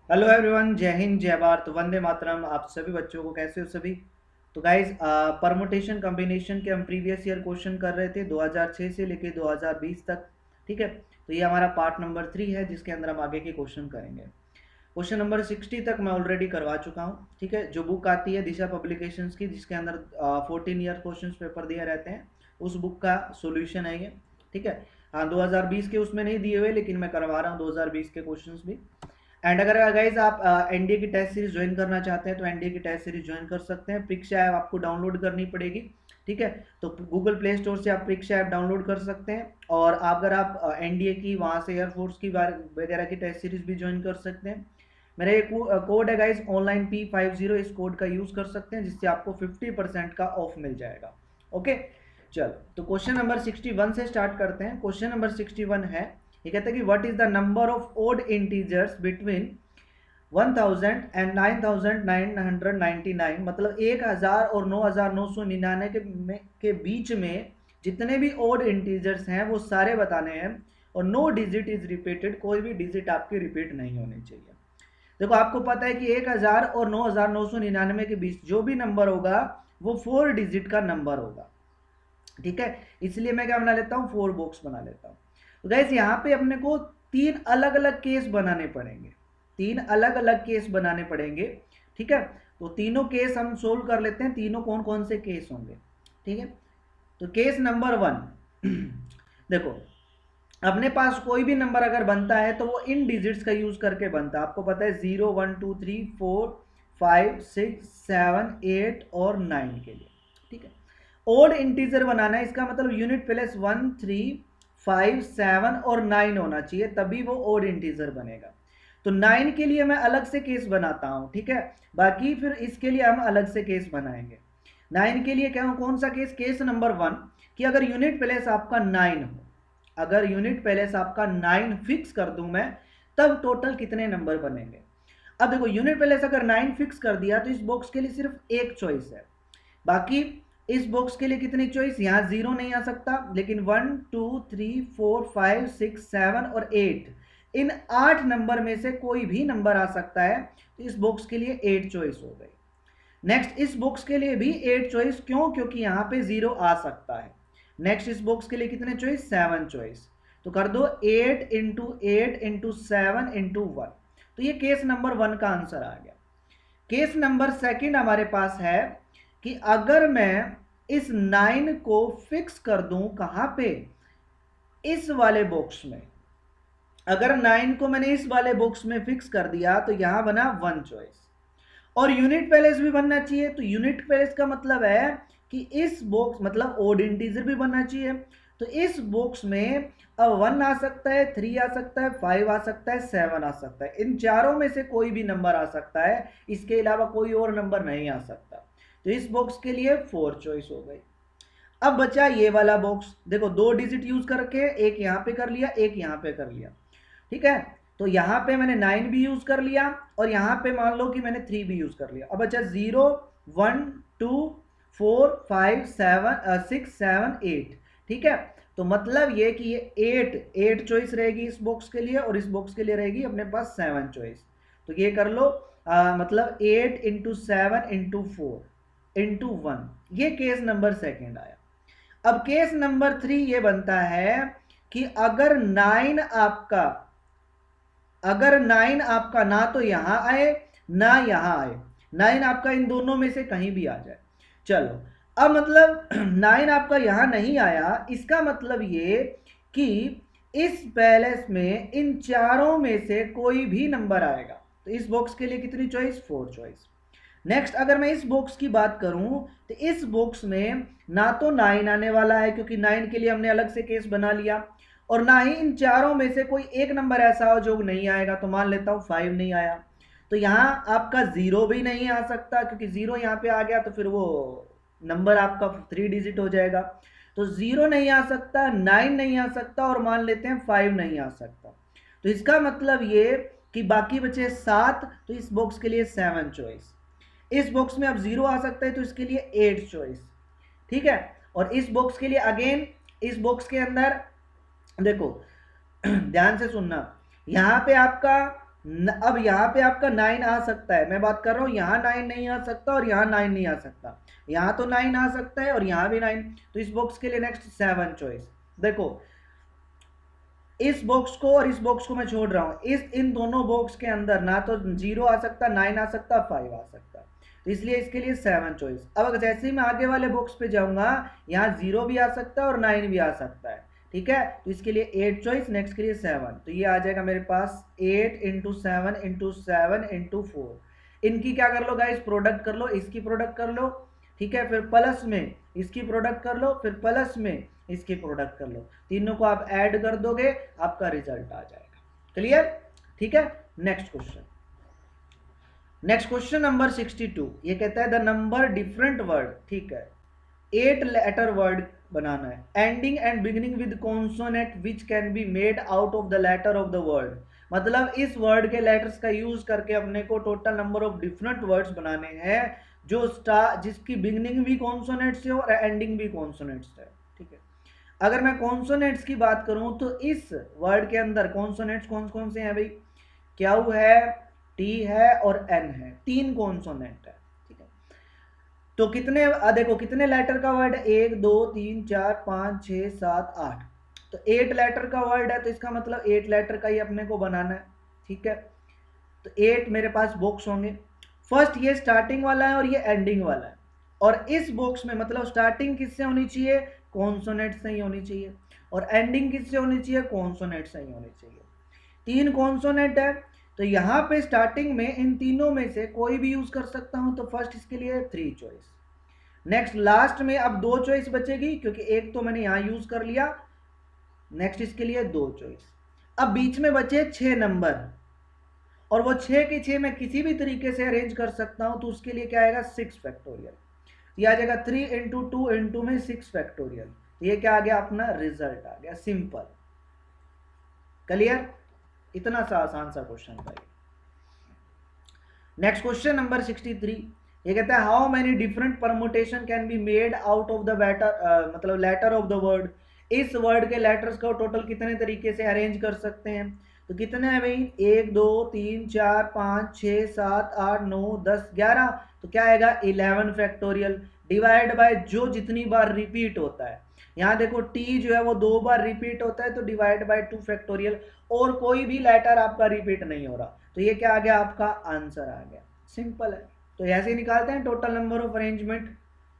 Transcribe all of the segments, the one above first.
Hello everyone, जय हिंद, जय भारत, वंदे मातरम। आप सभी बच्चों को कैसे हो सभी। तो गाइस, परमुटेशन कॉम्बिनेशन के हम प्रीवियस ईयर क्वेश्चन कर रहे थे 2006 से लेके 2020 तक। ठीक है, तो ये हमारा पार्ट नंबर 3 है जिसके अंदर हम आगे के क्वेश्चन करेंगे। क्वेश्चन नंबर 60 तक मैं ऑलरेडी करवा चुका हूँ। ठीक है, जो बुक आती है दिशा पब्लिकेशंस की, जिसके अंदर 14 ईयर क्वेश्चन पेपर दिए रहते हैं, उस बुक का सोल्यूशन है ये। ठीक है, हाँ 2020 के उसमें नहीं दिए हुए, लेकिन मैं करवा रहा हूँ 2020 के क्वेश्चंस भी। एंड अगर गाइज आप एनडीए की टेस्ट सीरीज ज्वाइन करना चाहते हैं तो एनडीए की टेस्ट सीरीज ज्वाइन कर सकते हैं। परीक्षा ऐप आपको डाउनलोड करनी पड़ेगी। ठीक है, तो गूगल प्ले स्टोर से आप परीक्षा ऐप डाउनलोड कर सकते हैं। और अगर आप एनडीए की वहाँ से एयरफोर्स की वगैरह की टेस्ट सीरीज भी ज्वाइन कर सकते हैं। मेरा एक कोड है गाइज ऑनलाइन P50, इस कोड का यूज़ कर सकते हैं जिससे आपको 50% का ऑफ मिल जाएगा। ओके, चलो तो क्वेश्चन नंबर 61 से स्टार्ट करते हैं। क्वेश्चन नंबर 61 है, ये कहता है कि what is the number of odd integers between 1000 and 9999, मतलब 1000 और 9999 के बीच में जितने भी ओड इंटीजर्स हैं वो सारे बताने हैं। और नो डिजिट इज रिपीटेड, कोई भी डिजिट आपकी रिपीट नहीं होनी चाहिए। देखो आपको पता है कि 1000 और 9999 के बीच जो भी नंबर होगा वो 4 डिजिट का नंबर होगा। ठीक है, इसलिए मैं क्या बना लेता हूँ, 4 बॉक्स बना लेता हूँ। तो गैस यहाँ पे अपने को 3 अलग अलग केस बनाने पड़ेंगे, 3 अलग अलग केस बनाने पड़ेंगे। ठीक है, तो तीनों केस हम सोल्व कर लेते हैं। तीनों कौन कौन से केस होंगे। ठीक है, तो केस नंबर 1 देखो, अपने पास कोई भी नंबर अगर बनता है तो वो इन डिजिट्स का यूज करके बनता है। आपको पता है 0 1 2 3 4 5 6 7 8 और 9 के लिए। ठीक है, ओड इंटीजर बनाना है, इसका मतलब यूनिट प्लेस 1 3 5 7 और 9 होना चाहिए, तभी वो ओड इंटीजर बनेगा। तो 9 के लिए मैं अलग से केस बनाता हूं। ठीक है, बाकी फिर इसके लिए हम अलग से केस बनाएंगे। 9 के लिए क्या, कौन सा केस, केस नंबर 1, कि अगर यूनिट प्लेस आपका 9 हो, अगर यूनिट प्लेस आपका 9 फिक्स कर दूं मैं, तब टोटल कितने नंबर बनेंगे। अब देखो, यूनिट प्लेस अगर 9 फिक्स कर दिया तो इस बॉक्स के लिए सिर्फ एक चॉइस है। बाकी इस बॉक्स के लिए कितनी चॉइस, यहां 0 नहीं आ सकता, लेकिन 1 2 3 4 5 6 7 और 8, इन 8 नंबर में से कोई भी नंबर आ सकता है। तो इस बॉक्स के लिए 8 चॉइस हो गई। नेक्स्ट, इस बॉक्स के लिए भी 8 चॉइस, क्यों, क्योंकि यहां पे 0 आ सकता है। नेक्स्ट, इस बॉक्स के लिए कितने चॉइस, 7 चॉइस। तो कर दो 8 इंटू 8 इंटू 7 इंटू 1। तो ये केस नंबर 1 का आंसर आ गया। केस नंबर 2 हमारे पास है कि अगर मैं इस 9 को फिक्स कर दूं कहां पे, इस वाले बॉक्स में। अगर 9 को मैंने इस वाले बॉक्स में फिक्स कर दिया तो यहां बना 1 चॉइस। और यूनिट पैलेस भी बनना चाहिए। तो यूनिट पैलेस का मतलब है कि इस बॉक्स, मतलब ओड इंटीजर भी बनना चाहिए। तो इस बॉक्स में अब 1 आ सकता है, 3 आ सकता है, 5 आ सकता है, 7 आ सकता है। इन चारों में से कोई भी नंबर आ सकता है, इसके अलावा कोई और नंबर नहीं आ सकता। तो इस बॉक्स के लिए 4 चॉइस हो गई। अब बचा ये वाला बॉक्स। देखो, 2 डिजिट यूज करके एक यहां पे कर लिया, एक यहां पे कर लिया। ठीक है, तो यहां पे मैंने 9 भी यूज कर लिया और यहां पे मान लो कि मैंने 3 भी यूज कर लिया। अब बचा 0 1 2 4 5 7 6 7 8। ठीक है, तो मतलब ये कि ये 8 चॉइस रहेगी इस बॉक्स के लिए, और इस बॉक्स के लिए रहेगी अपने पास 7 चॉइस। तो ये कर लो, मतलब 8 इंटू 7 इंटू 4 इंटू 1। ये केस नंबर 2 आया। अब केस नंबर 3 ये बनता है कि अगर 9 आपका ना तो यहां आए ना यहां आए, 9 आपका इन दोनों में से कहीं भी आ जाए। चलो, अब मतलब 9 आपका यहां नहीं आया, इसका मतलब ये कि इस पैलेस में इन चारों में से कोई भी नंबर आएगा। तो इस बॉक्स के लिए कितनी चॉइस, 4 चॉइस। नेक्स्ट, अगर मैं इस बॉक्स की बात करूं तो इस बॉक्स में ना तो 9 आने वाला है, क्योंकि 9 के लिए हमने अलग से केस बना लिया, और ना ही इन चारों में से कोई एक नंबर ऐसा हो जो नहीं आएगा। तो मान लेता हूं 5 नहीं आया। तो यहां आपका 0 भी नहीं आ सकता, क्योंकि 0 यहां पे आ गया तो फिर वो नंबर आपका 3 डिजिट हो जाएगा। तो 0 नहीं आ सकता, 9 नहीं आ सकता, और मान लेते हैं 5 नहीं आ सकता। तो इसका मतलब ये कि बाकी बचे 7। तो इस बॉक्स के लिए 7 चॉइस। इस बॉक्स में अब 0 आ सकता है तो इसके लिए 8 चॉइस। ठीक है, और इस बॉक्स के लिए अगेन, इस बॉक्स के अंदर देखो ध्यान से सुनना, यहां पे आपका अब यहाँ पे आपका 9 आ सकता है, मैं बात कर रहा हूँ यहाँ 9 नहीं आ सकता और यहाँ 9 नहीं आ सकता, यहाँ तो 9 आ सकता है और यहाँ भी 9, तो इस बॉक्स के लिए नेक्स्ट 7 चॉइस। देखो इस बॉक्स को और इस बॉक्स को मैं छोड़ रहा हूँ, इन दोनों बॉक्स के अंदर ना तो 0 आ सकता, 9 आ सकता, 5 आ सकता, तो इसलिए इसके लिए 7 चॉइस। अब अगर जैसे ही मैं आगे वाले बॉक्स पे जाऊंगा यहाँ 0 भी आ सकता है और 9 भी आ सकता है, ठीक है, तो इसके लिए 8 चॉइस, नेक्स्ट के लिए 7, तो ये आ जाएगा मेरे पास 8 इंटू 7 इंटू 7 इंटू 4। इनकी क्या कर लो गाइस, प्रोडक्ट कर लो, इसकी प्रोडक्ट कर लो, ठीक है, फिर प्लस में इसकी प्रोडक्ट कर लो, फिर प्लस में इसकी प्रोडक्ट कर लो, तीनों को आप ऐड कर दोगे, आपका रिजल्ट आ जाएगा। क्लियर, ठीक है। Next question, next question number 62, ये कहता है द नंबर डिफरेंट वर्ड, ठीक है, 8 लेटर वर्ड बनाना है, ending and beginning with consonant which can be made out of the letter of the word. मतलब इस वर्ड के लेटर्स का यूज करके अपने को total number of different words बनाने हैं जो जिसकी बिगिनिंग भी कॉन्सोनेंट से और एंडिंग भी कॉन्सोनेंट से है, ठीक है। अगर मैं कॉन्सोनेंट्स की बात करूं तो इस वर्ड के अंदर कॉन्सोनेंट्स कौन कौन से हैं भाई, क्यू है, टी है और एन है, 3 कॉन्सोनेंट है, ठीक है। तो कितने देखो कितने लेटर का वर्ड है, 1 2 3 4 5 6 7 8, तो 8 लेटर का वर्ड है, तो इसका मतलब 8 लेटर का ही अपने को बनाना है, ठीक है। तो 8 मेरे पास बॉक्स होंगे, फर्स्ट ये स्टार्टिंग वाला है और ये एंडिंग वाला है, और इस बॉक्स में मतलब स्टार्टिंग किससे होनी चाहिए, कॉन्सोनेंट से ही होनी चाहिए, और एंडिंग किससे होनी चाहिए, कॉन्सोनेंट से ही होनी चाहिए। 3 कॉन्सोनेंट है, तो यहाँ पे स्टार्टिंग में इन तीनों में से कोई भी यूज कर सकता हूं, तो फर्स्ट इसके लिए 3 चॉइस, नेक्स्ट लास्ट में अब 2 चॉइस बचेगी क्योंकि एक तो मैंने यहां यूज कर लिया, नेक्स्ट इसके लिए 2 चॉइस। अब बीच में बचे 6 नंबर, और वो 6 के 6 मैं किसी भी तरीके से अरेंज कर सकता हूं, तो उसके लिए क्या आएगा 6 फैक्टोरियल, ये आ जाएगा 3 इंटू 2 इंटू में 6 फैक्टोरियल, ये क्या आ गया अपना रिजल्ट आ गया, सिंपल। क्लियर, इतना सा आसान सा क्वेश्चन था। नेक्स्ट क्वेश्चन नंबर 63, ये कहता है how many different permutation can be made out of the मतलब लेटर ऑफ द वर्ड। इस वर्ड के लेटर्स को टोटल कितने तरीके से अरेंज कर सकते हैं, तो कितने हैं भाई, 1 2 3 4 5 6 7 8 9 10 11, तो क्या आएगा 11 फैक्टोरियल, डिवाइड बाय जो जितनी बार रिपीट होता है, यहाँ देखो टी जो है वो 2 बार रिपीट होता है, तो डिवाइड बाय 2 फैक्टोरियल, और कोई भी लेटर आपका रिपीट नहीं हो रहा, तो ये क्या आ गया आपका आंसर आ गया, सिंपल है। तो ऐसे ही निकालते हैं टोटल नंबर ऑफ अरेंजमेंट,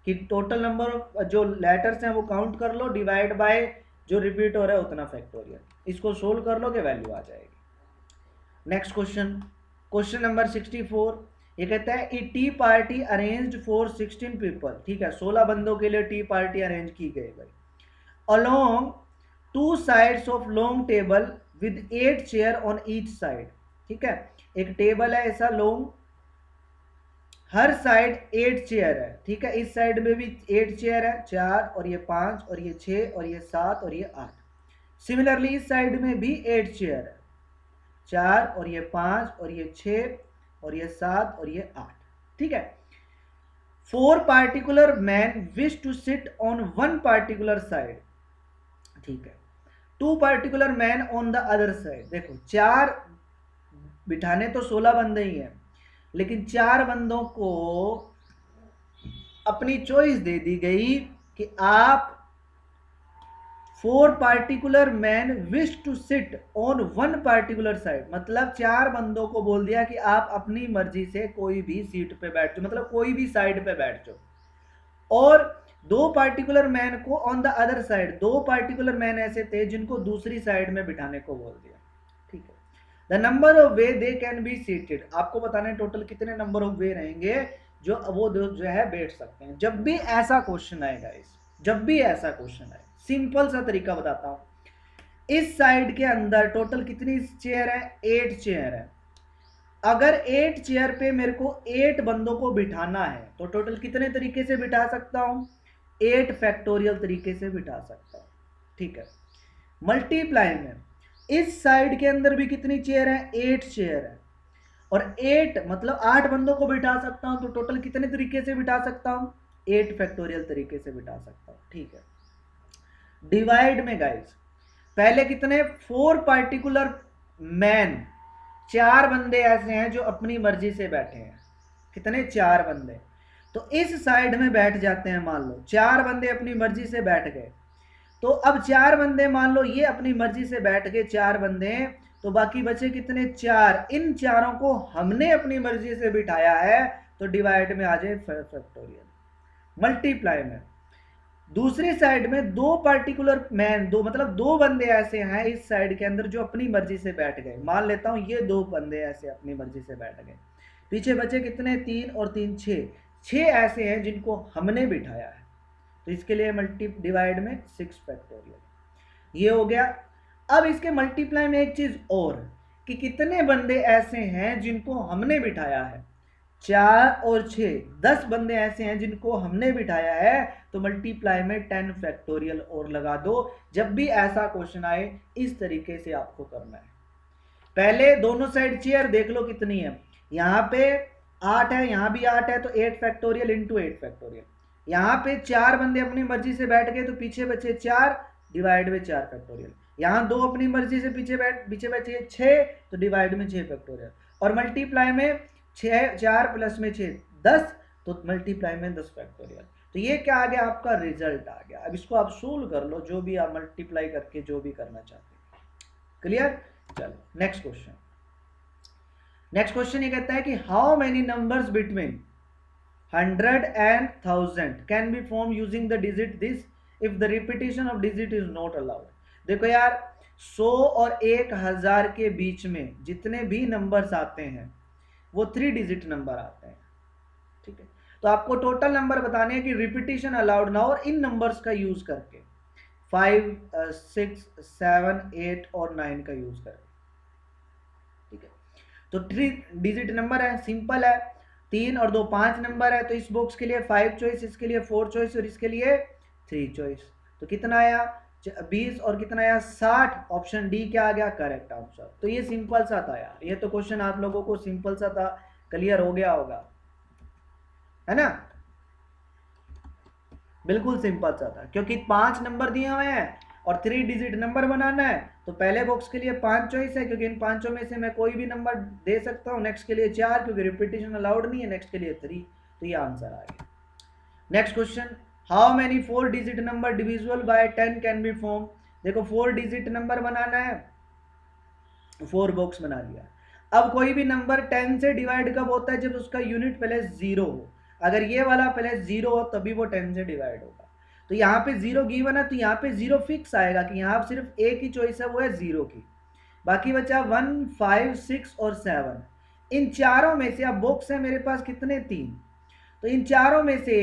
कि टोटल नंबर ऑफ जो लेटर्स हैं वो काउंट कर लो, डिवाइड बाय जो रिपीट हो रहा है उतना फैक्टोरियल, इसको सोल्व कर लो कि वैल्यू आ जाएगी। नेक्स्ट क्वेश्चन, क्वेश्चन नंबर 64, ये कहता है A T party arranged for 16 people, ठीक है, 16 बंदों के लिए टी पार्टी अरेंज की गई भाई, along 2 sides of long table with 8 chair on each side, ठीक है, एक टेबल है ऐसा लॉन्ग, हर साइड 8 चेयर है, ठीक है, इस साइड में भी 8 चेयर है, 4 और ये 5 और ये 6 और ये 7 और ये 8, सिमिलरली इस साइड में भी 8 चेयर है, 4 और ये 5 और ये 6 और ये 7 और ये 8, ठीक है। 4 particular man wish to sit on 1 particular side, ठीक है, 2 particular man on the other side. देखो 4 बिठाने तो 16 बंदे ही हैं, लेकिन 4 बंदों को अपनी चॉइस दे दी गई कि आप 4 particular man wish to sit on 1 particular side, मतलब 4 बंदों को बोल दिया कि आप अपनी मर्जी से कोई भी सीट पे बैठ जाओ, मतलब कोई भी साइड पे बैठ जाओ, और 2 पार्टिकुलर मैन को on the other side, 2 particular man ऐसे थे जिनको दूसरी साइड में बिठाने को बोल दिया, ठीक है। The number of way they can be seated, आपको बताना है टोटल कितने नंबर ऑफ वे रहेंगे जो वो जो है बैठ सकते हैं। जब भी ऐसा क्वेश्चन आएगा, जब भी ऐसा क्वेश्चन आए, सिंपल सा तरीका बताता हूं, इस साइड के अंदर टोटल कितनी चेयर है, 8 चेयर है, अगर 8 चेयर पे मेरे को 8 बंदों को बिठाना है, तो टोटल कितने तरीके से बिठा सकता हूं, 8 फैक्टोरियल तरीके से बिठा सकता हूं, ठीक है। मल्टीप्लाई में इस साइड के अंदर भी कितनी चेयर है, 8 चेयर है, और 8 मतलब 8 बंदों को बिठा सकता हूं, तो टोटल कितने तरीके से बिठा सकता हूं, 8 फैक्टोरियल तरीके से बिठा सकता हूं, ठीक है। डिवाइड में गाइस पहले कितने 4 पार्टिकुलर मैन, 4 बंदे ऐसे हैं जो अपनी मर्जी से बैठे हैं। कितने? 4 बंदे। तो इस साइड में बैठ जाते हैं, मान लो 4 बंदे अपनी मर्जी से बैठ गए। तो अब 4 बंदे, मान लो ये अपनी मर्जी से बैठ गए 4 बंदे, तो बाकी बचे कितने? 4। इन चारों को हमने अपनी मर्जी से बिठाया है, तो डिवाइड में आ जाए फैक्टोरियल, मल्टीप्लाई में। दूसरी साइड में दो पार्टिकुलर मैन, दो मतलब दो बंदे ऐसे हैं इस साइड के अंदर जो अपनी मर्जी से बैठ गए। मान लेता हूं ये 2 बंदे ऐसे अपनी मर्जी से बैठ गए। पीछे बचे कितने? 3 और 3 6। 6 ऐसे हैं जिनको हमने बिठाया है, तो इसके लिए मल्टी डिवाइड में 6 फैक्टोरियल। ये हो गया। अब इसके मल्टीप्लाई में एक चीज और, कि कितने बंदे ऐसे हैं जिनको हमने बिठाया है। 4 और 6, 10 बंदे ऐसे हैं जिनको हमने बिठाया है, तो मल्टीप्लाई में 10 फैक्टोरियल और लगा दो। जब भी ऐसा क्वेश्चन आए इस तरीके से आपको करना है। पहले दोनों साइड चेयर देख लो कितनी है। यहां पे 8 है, यहां भी 8 है, तो 8 फैक्टोरियल इंटू 8 फैक्टोरियल। यहां पे 4 बंदे अपनी मर्जी से बैठ गए, तो पीछे बचे 4 डिवाइड में 4 फैक्टोरियल। यहां 2 अपनी मर्जी से पीछे बचे 6, तो डिवाइड में 6 फैक्टोरियल। और मल्टीप्लाई में 6, 4 प्लस में 6 10, तो मल्टीप्लाई में 10 फैक्टोरियल। तो ये क्या आ गया? आपका रिजल्ट आ गया। अब इसको आप सोल्व कर लो, जो भी आप मल्टीप्लाई करके जो भी करना चाहते हैं। क्लियर? चलो नेक्स्ट क्वेश्चन। नेक्स्ट क्वेश्चन ये कहता है कि how many numbers between 100 and 1000 can be form using the digit this if the repetition of digit is not allowed. देखो यार, 100 और 1000 के बीच में जितने भी नंबर्स आते हैं वो 3 डिजिट नंबर आते हैं। ठीक है, तो आपको टोटल नंबर बताने हैं कि रिपीटिशन अलाउड ना हो, और इन नंबर्स का यूज करके 5, 6, 7, 8 और 9 का यूज करके। ठीक है, तो 3 डिजिट नंबर है, सिंपल है। 3 और 2 5 नंबर है, तो इस बॉक्स के लिए 5 चॉइस, इसके लिए 4 चॉइस और इसके लिए 3 चॉइस। तो कितना आया? 20 और कितना आया? 60। ऑप्शन डी क्या आ गया? Correct answer. तो ये सिंपल सा था यार, ये तो क्वेश्चन आप लोगों को सिंपल सा था, क्लियर हो गया होगा, है ना? बिल्कुल सिंपल सा था, क्योंकि 5 नंबर दिए हुए हैं और 3 डिजिट नंबर बनाना है। तो पहले बॉक्स के लिए 5 चॉइस है, क्योंकि इन पांचों में से मैं कोई भी नंबर दे सकता हूं। नेक्स्ट के लिए 4, क्योंकि रिपीटिशन अलाउड नहीं है। नेक्स्ट के लिए 3, तो ये आंसर आ गया। Next question, how many 4 digit number divisible by 10 can be form. देखो 4 डिजिट नंबर बनाना है, 4 बॉक्स बना लिया। अब कोई भी नंबर 10 से डिवाइड कब होता है? जब उसका यूनिट पहले 0 हो। अगर ये वाला पहले 0 हो तभी वो 10 से डिवाइड होगा। तो यहाँ पे 0 गिवन है, तो यहाँ पे 0 फिक्स आएगा कि यहाँ सिर्फ एक ही चॉइस है, वो है 0 की। बाकी बचा 1, 5, 6 और 7। इन चारों में से, अब बॉक्स है मेरे पास कितने? 3। तो इन चारों में से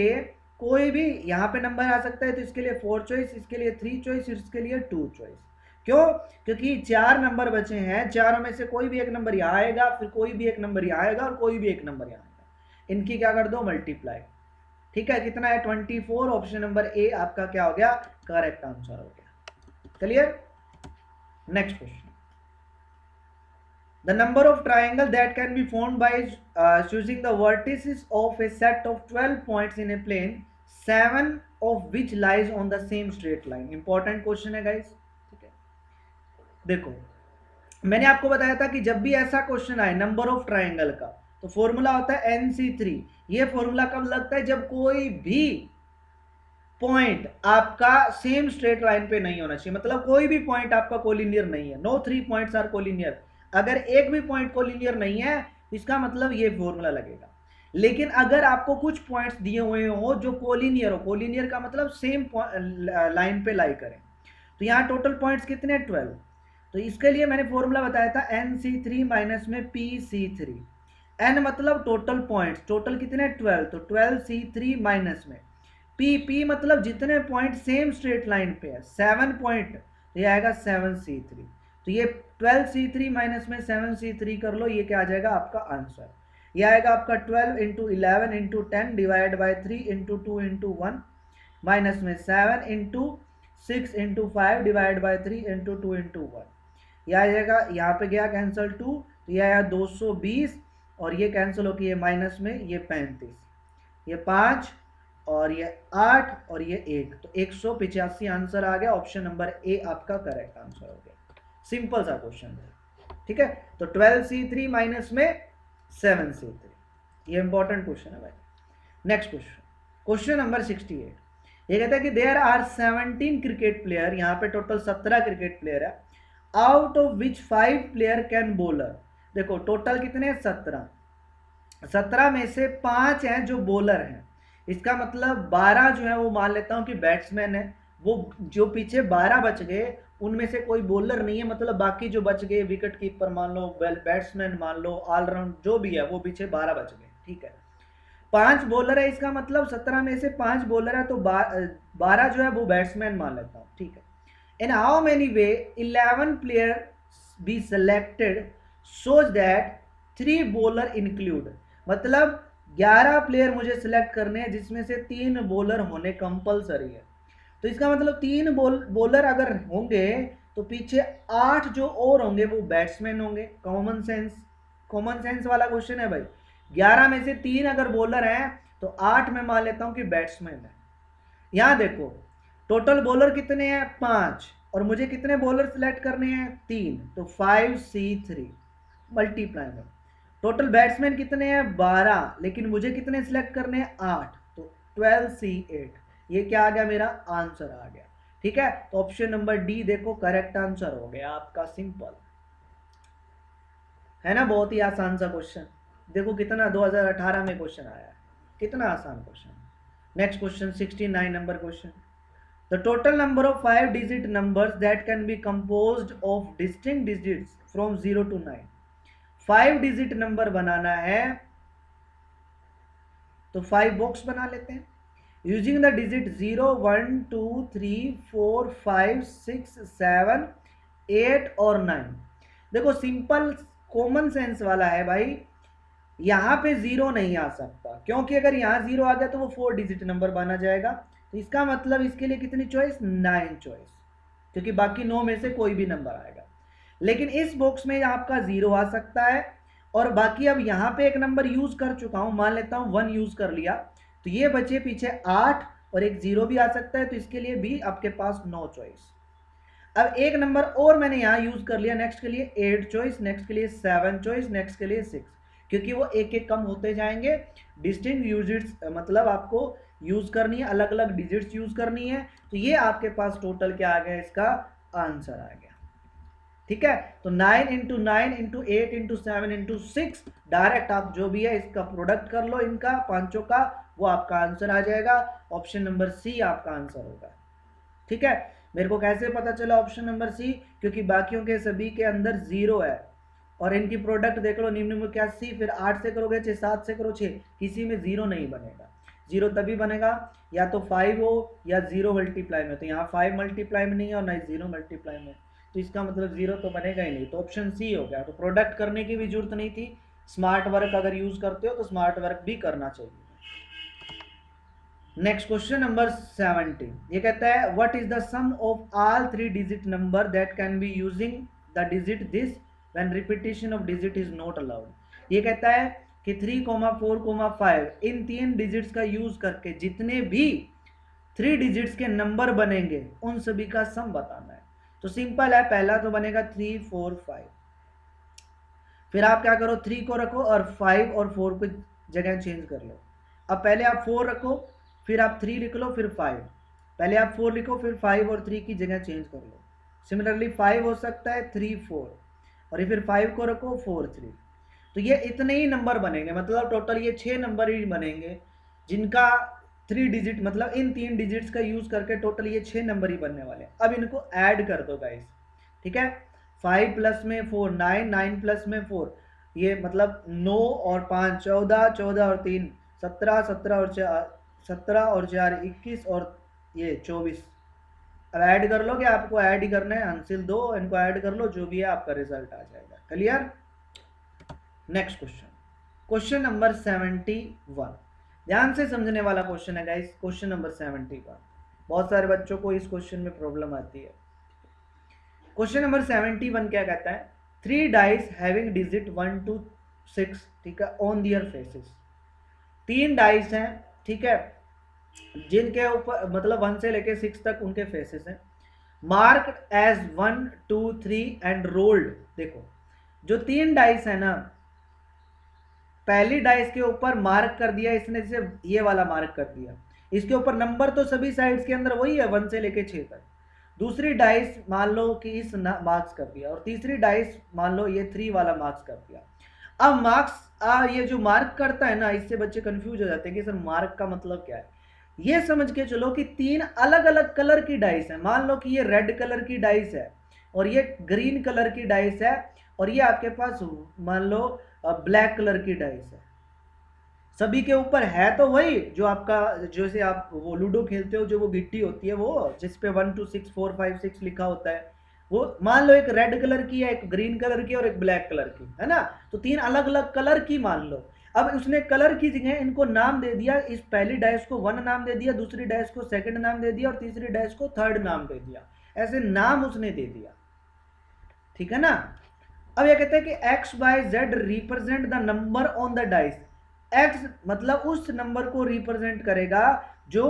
कोई भी यहाँ पे नंबर आ सकता है, तो इसके लिए 4 चॉइस, इसके लिए 3 चॉइस, इसके लिए 2 चॉइस। क्यों? क्योंकि 4 नंबर बचे हैं, चारों में से कोई भी एक नंबर यहाँ आएगा, फिर कोई भी एक नंबर यहाँ आएगा और कोई भी एक नंबर यहाँ आएगा। इनकी क्या कर दो? मल्टीप्लाई। ठीक है, कितना है? 24। ऑप्शन नंबर ए आपका क्या हो गया? करेक्ट आंसर हो गया। Clear? Next question, the number of triangle that can be formed by choosing the vertices of a set of 12 points in a plane, 7 of which lies on the same straight line। important question है guys. ठीक है, देखो मैंने आपको बताया था कि जब भी ऐसा क्वेश्चन आए नंबर ऑफ ट्राइंगल का, तो फॉर्मूला होता है NC3। ये फॉर्मूला कब लगता है? जब कोई भी पॉइंट आपका सेम स्ट्रेट लाइन पे नहीं होना चाहिए, मतलब कोई भी पॉइंट आपका कोलिनियर नहीं है। No 3 points are collinear. अगर एक भी पॉइंट कोलिनियर नहीं है, इसका मतलब ये फॉर्मूला लगेगा। लेकिन अगर आपको कुछ पॉइंट्स दिए हुए हो जो कोलिनियर हो, कोलिनियर का मतलब सेम लाइन पे लाई करें, तो यहाँ टोटल पॉइंट्स कितने? 12। तो इसके लिए मैंने फॉर्मूला बताया था NC3 माइनस में PC3। N मतलब टोटल पॉइंट्स, टोटल कितने? 12, तो 12C3 माइनस में P मतलब जितने पॉइंट सेम स्ट्रेट लाइन पे है, 7 पॉइंट, तो ये आएगा 7C3। तो ये 12C3 माइनस में 7C3 कर लो, ये क्या आ जाएगा आपका आंसर? ये आएगा आपका 12 into 11 into 10 divide by 3 into 2 into 1 minus में 7 into 6 into 5 divide by 3 into 2 into 1। यह आ जाएगा, यहाँ पे गया कैंसिल 2, तो यह आया 220 और ये कैंसिल होकर ये माइनस में ये 35, ये 5 और ये 8 और ये 1, तो 185 आंसर आ गया। ऑप्शन नंबर ए आपका करेक्ट आंसर हो गया। सिंपल सा क्वेश्चन है। ठीक है, तो 12C3 माइनस में 7C3, ये इंपॉर्टेंट क्वेश्चन है भाई। नेक्स्ट क्वेश्चन, क्वेश्चन नंबर 68, ये कहता है कि देयर आर 17 क्रिकेट प्लेयर, यहाँ पे टोटल 17 क्रिकेट प्लेयर है, out of which 5 player can bowler. देखो टोटल कितने हैं, 17, 17 में से 5 हैं जो बॉलर हैं, इसका मतलब 12 जो है वो मान लेता हूं कि बैट्समैन है, वो जो पीछे 12 बच गए उनमें से कोई बॉलर नहीं है, मतलब बाकी जो बच गए विकेट कीपर मान लो, बैट्समैन मान लो, ऑलराउंड जो भी है वो पीछे 12 बच गए, ठीक है। 5 बॉलर है, इसका मतलब 17 में से 5 बॉलर है, तो 12 जो है वो बैट्समैन मान लेता हूँ, ठीक है। In how many way 11 player be selected सोच दैट 3 बॉलर इंक्लूड, मतलब 11 प्लेयर मुझे सिलेक्ट करने हैं जिसमें से 3 बॉलर होने कंपलसरी है, तो इसका मतलब 3 बॉलर अगर होंगे तो पीछे 8 जो और होंगे वो बैट्समैन होंगे। कॉमन सेंस वाला क्वेश्चन है भाई, 11 में से 3 अगर बॉलर हैं तो 8 में मान लेता हूं कि बैट्समैन है। यहां देखो टोटल बॉलर कितने हैं, 5, और मुझे कितने बॉलर सिलेक्ट करने हैं, 3, तो 5C3 मल्टीप्लाई में टोटल बैट्समैन कितने हैं, 12, लेकिन मुझे कितने सिलेक्ट करने हैं, 8, तो 12C8, ये क्या आ गया, मेरा आंसर आ गया, ठीक है। तो ऑप्शन नंबर डी देखो करेक्ट आंसर हो गया आपका, सिंपल है ना, बहुत ही आसान सा क्वेश्चन। देखो कितना 2018 में क्वेश्चन आया है, कितना आसान question. Next question 69 number question, the total number of 5 digit numbers that can be composed of distinct digits from 0 to 9। 5 digit number बनाना है तो 5 बॉक्स बना लेते हैं यूजिंग द डिजिट 0, 1, 2, 3, 4, 5, 6, 7, 8 और 9। देखो सिंपल कॉमन सेंस वाला है भाई, यहां पे 0 नहीं आ सकता, क्योंकि अगर यहां 0 आ गया तो वो 4 डिजिट नंबर बना जाएगा, तो इसका मतलब इसके लिए कितनी चॉइस, 9 चॉइस, क्योंकि बाकी 9 में से कोई भी नंबर आएगा। लेकिन इस बॉक्स में आपका 0 आ सकता है, और बाकी अब यहाँ पे एक नंबर यूज कर चुका हूं, मान लेता हूं 1 यूज कर लिया, तो ये बचे पीछे 8 और एक 0 भी आ सकता है, तो इसके लिए भी आपके पास 9 चॉइस। अब एक नंबर और मैंने यहाँ यूज कर लिया, नेक्स्ट के लिए 8 चॉइस, नेक्स्ट के लिए 7 चॉइस, नेक्स्ट के लिए 6, क्योंकि वो एक एक कम होते जाएंगे। डिस्टिंक्ट यूजिट्स मतलब आपको यूज करनी है, अलग अलग डिजिट्स यूज करनी है, तो ये आपके पास टोटल क्या आ गया, इसका आंसर आ गया, ठीक है। तो 9 into 9 into 8 into 7 into 6, direct आप जो भी है इसका प्रोडक्ट कर लो, इनका पांचों का, वो आपका आंसर आ जाएगा। ऑप्शन नंबर सी आपका आंसर होगा, ठीक है। मेरे को कैसे पता चला ऑप्शन नंबर सी, क्योंकि बाकियों के सभी के अंदर 0 है, और इनकी प्रोडक्ट देख लो, निम्न में क्या सी, फिर 8 से करोगे 6, 7 से करो 6, किसी में 0 नहीं बनेगा। 0 तभी बनेगा या तो 5 हो या 0 मल्टीप्लाई में, तो यहाँ 5 मल्टीप्लाई में नहीं है और ना ही 0 मल्टीप्लाई में, तो इसका मतलब 0 तो बनेगा ही नहीं, तो ऑप्शन सी हो गया। तो प्रोडक्ट करने की भी जरूरत नहीं थी, स्मार्ट वर्क अगर यूज करते हो तो स्मार्ट वर्क भी करना चाहिए। नेक्स्ट क्वेश्चन नंबर 70, ये कहता है what is the sum of all 3 digit number that can be using the digit this when repetition of digit is not allowed. ये कहता है कि 3, 4, 5 इन 3 डिजिट्स का यूज करके जितने भी 3 डिजिट्स के नंबर बनेंगे उन सभी का सम बताना है। तो सिंपल है, पहला तो बनेगा 3, 4, 5, फिर आप क्या करो 3 को रखो और 5 और 4 को जगह चेंज कर लो। अब पहले आप 4 रखो, फिर आप 3 लिख लो, फिर 5, पहले आप 4 लिखो, फिर 5 और 3 की जगह चेंज कर लो। सिमिलरली 5 हो सकता है 3, 4, और फिर 5 को रखो 4, 3, तो ये इतने ही नंबर बनेंगे, मतलब टोटल ये 6 नंबर ही बनेंगे जिनका 3 डिजिट, मतलब इन 3 डिजिट्स का यूज करके टोटल ये 6 नंबर ही बनने वाले। अब इनको ऐड कर दो गाइस, ठीक है। 5 प्लस में 4 9, 9 प्लस में 4, ये मतलब 9 और 5 14, 14 और 3 17, 17 और 4 17 और 4 21 और ये 24। अब ऐड कर लो, कि आपको ऐड ही करना है, हासिल दो, इनको ऐड कर लो, जो भी है आपका रिजल्ट आ जाएगा। Clear. Next question, question number 71, ध्यान से समझने वाला क्वेश्चन है गाइस। क्वेश्चन नंबर 71, बहुत सारे बच्चों को इस क्वेश्चन में प्रॉब्लम आती है। क्वेश्चन नंबर 71 क्या कहता है, 3 डाइस हैविंग डिजिट 1 to 6, ठीक है, ऑन दियर फेसेस। 3 डाइस हैं, ठीक है, जिनके ऊपर मतलब 1 से लेके 6 तक उनके फेसेस हैं, मार्क्ड एज 1, 2, 3 एंड रोल्ड। देखो जो 3 डाइस है ना, पहली डाइस के ऊपर मार्क कर दिया इसने, जैसे ये वाला मार्क कर दिया, इसके ऊपर नंबर तो सभी साइड्स के अंदर वही है 1 से लेके 6 तक। दूसरी डाइस मान लो कि इस मार्क्स कर दिया, और तीसरी डाइस मान लो ये 3 वाला मार्क्स कर दिया। अब मार्क्स ये जो मार्क करता है ना, इससे बच्चे कंफ्यूज हो जाते हैं कि सर मार्क का मतलब क्या है। ये समझ के चलो कि 3 अलग अलग कलर की डाइस है। मान लो कि ये रेड कलर की डाइस है, और ये ग्रीन कलर की डाइस है, और ये आपके पास मान लो ब्लैक कलर की डाइस है। सभी के ऊपर है तो वही जो आपका, जैसे आप वो लूडो खेलते हो, जो वो गिट्टी होती है वो जिसपे 1 2 6 4 5 6 लिखा होता है, वो मान लो एक रेड कलर की है, एक ग्रीन कलर की और एक ब्लैक कलर की, है ना। तो 3 अलग अलग कलर की मान लो। अब उसने कलर की जगह इनको नाम दे दिया, इस पहली डाइस को 1 नाम दे दिया, दूसरी डाइस को 2nd नाम दे दिया, और तीसरी डाइस को 3rd नाम दे दिया। ऐसे नाम उसने दे दिया, ठीक है ना। अब ये कहते हैं कि X Y Z represent the number on the dice. X मतलब उस नंबर को रिप्रेजेंट करेगा जो